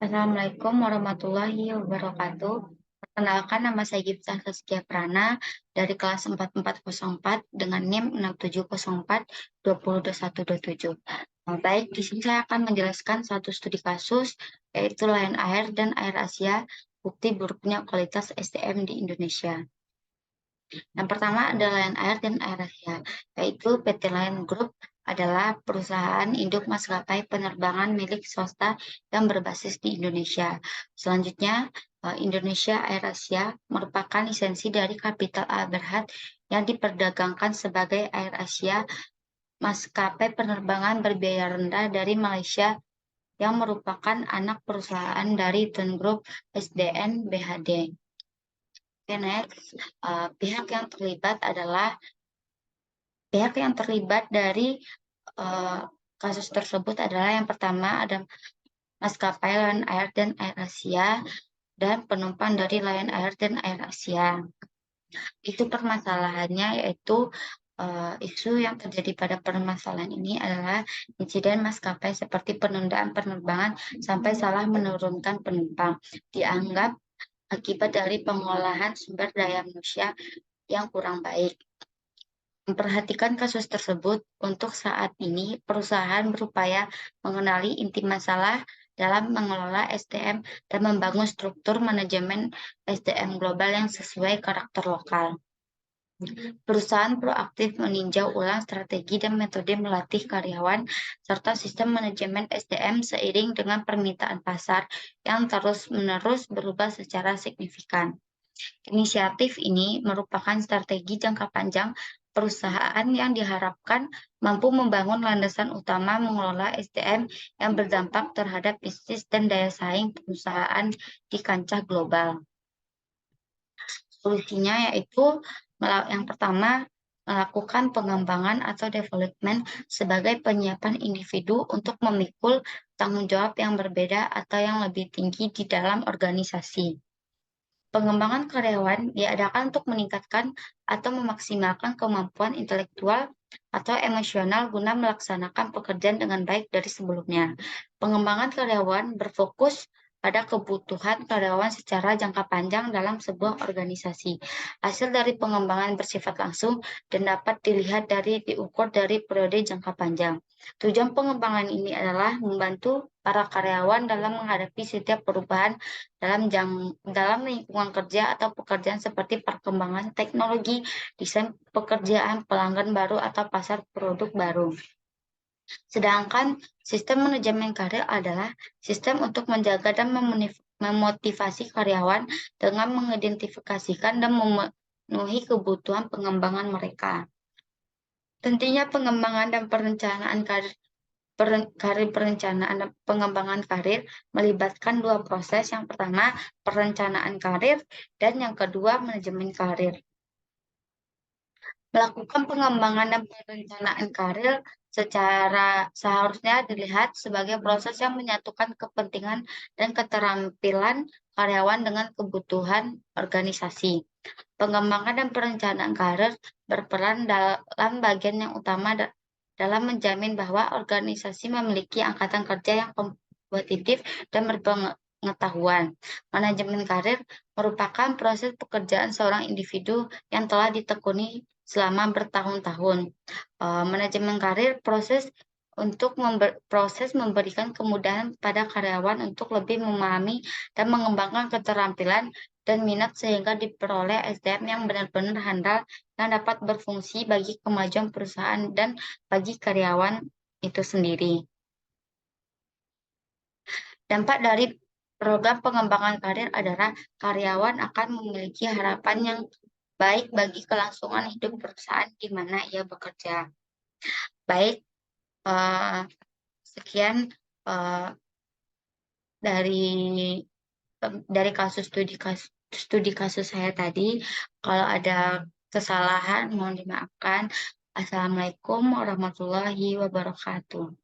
Assalamualaikum warahmatullahi wabarakatuh. Perkenalkan, nama saya Gipta Saskia Prana dari kelas 4404 dengan NIM 6704202127. Baik, di sini saya akan menjelaskan satu studi kasus, yaitu Lion Air dan Air Asia, bukti buruknya kualitas SDM di Indonesia. Yang pertama adalah Lion Air dan Air Asia, yaitu PT Lion Group adalah perusahaan induk maskapai penerbangan milik swasta yang berbasis di Indonesia. Selanjutnya, Indonesia Air Asia merupakan lisensi dari Capital A Berhad yang diperdagangkan sebagai Air Asia, maskapai penerbangan berbiaya rendah dari Malaysia yang merupakan anak perusahaan dari Tun Group SDN BHD. Oke, next. Pihak yang terlibat dari kasus tersebut adalah yang pertama ada maskapai Lion Air dan Air Asia dan penumpang dari Lion Air dan Air Asia. Itu permasalahannya, yaitu isu yang terjadi pada permasalahan ini adalah insiden maskapai seperti penundaan penerbangan sampai salah menurunkan penumpang dianggap akibat dari pengolahan sumber daya manusia yang kurang baik. Memperhatikan kasus tersebut, untuk saat ini perusahaan berupaya mengenali inti masalah dalam mengelola SDM dan membangun struktur manajemen SDM global yang sesuai karakter lokal. Perusahaan proaktif meninjau ulang strategi dan metode melatih karyawan serta sistem manajemen SDM seiring dengan permintaan pasar yang terus-menerus berubah secara signifikan. Inisiatif ini merupakan strategi jangka panjang perusahaan yang diharapkan mampu membangun landasan utama mengelola SDM yang berdampak terhadap bisnis dan daya saing perusahaan di kancah global. Solusinya yaitu yang pertama, melakukan pengembangan atau development sebagai penyiapan individu untuk memikul tanggung jawab yang berbeda atau yang lebih tinggi di dalam organisasi. Pengembangan karyawan diadakan untuk meningkatkan atau memaksimalkan kemampuan intelektual atau emosional guna melaksanakan pekerjaan dengan baik dari sebelumnya. Pengembangan karyawan berfokus pada kebutuhan karyawan secara jangka panjang dalam sebuah organisasi. Hasil dari pengembangan bersifat langsung dan dapat diukur dari periode jangka panjang. Tujuan pengembangan ini adalah membantu para karyawan dalam menghadapi setiap perubahan dalam lingkungan kerja atau pekerjaan seperti perkembangan teknologi, desain pekerjaan, pelanggan baru, atau pasar produk baru. Sedangkan sistem manajemen karir adalah sistem untuk menjaga dan memotivasi karyawan dengan mengidentifikasikan dan memenuhi kebutuhan pengembangan mereka. Tentunya pengembangan dan perencanaan perencanaan dan pengembangan karir melibatkan dua proses. Yang pertama, perencanaan karir, dan yang kedua, manajemen karir. Melakukan pengembangan dan perencanaan karir seharusnya dilihat sebagai proses yang menyatukan kepentingan dan keterampilan karyawan dengan kebutuhan organisasi. Pengembangan dan perencanaan karir berperan dalam bagian yang utama dalam menjamin bahwa organisasi memiliki angkatan kerja yang kompetitif dan berpengetahuan. Manajemen karir merupakan proses pekerjaan seorang individu yang telah ditekuni selama bertahun-tahun. Manajemen karir proses memberikan kemudahan pada karyawan untuk lebih memahami dan mengembangkan keterampilan dan minat sehingga diperoleh SDM yang benar-benar handal yang dapat berfungsi bagi kemajuan perusahaan dan bagi karyawan itu sendiri. Dampak dari program pengembangan karir adalah karyawan akan memiliki harapan yang baik bagi kelangsungan hidup perusahaan di mana ia bekerja. Baik, sekian dari studi kasus saya tadi. Kalau ada kesalahan mohon dimaafkan. Assalamualaikum warahmatullahi wabarakatuh.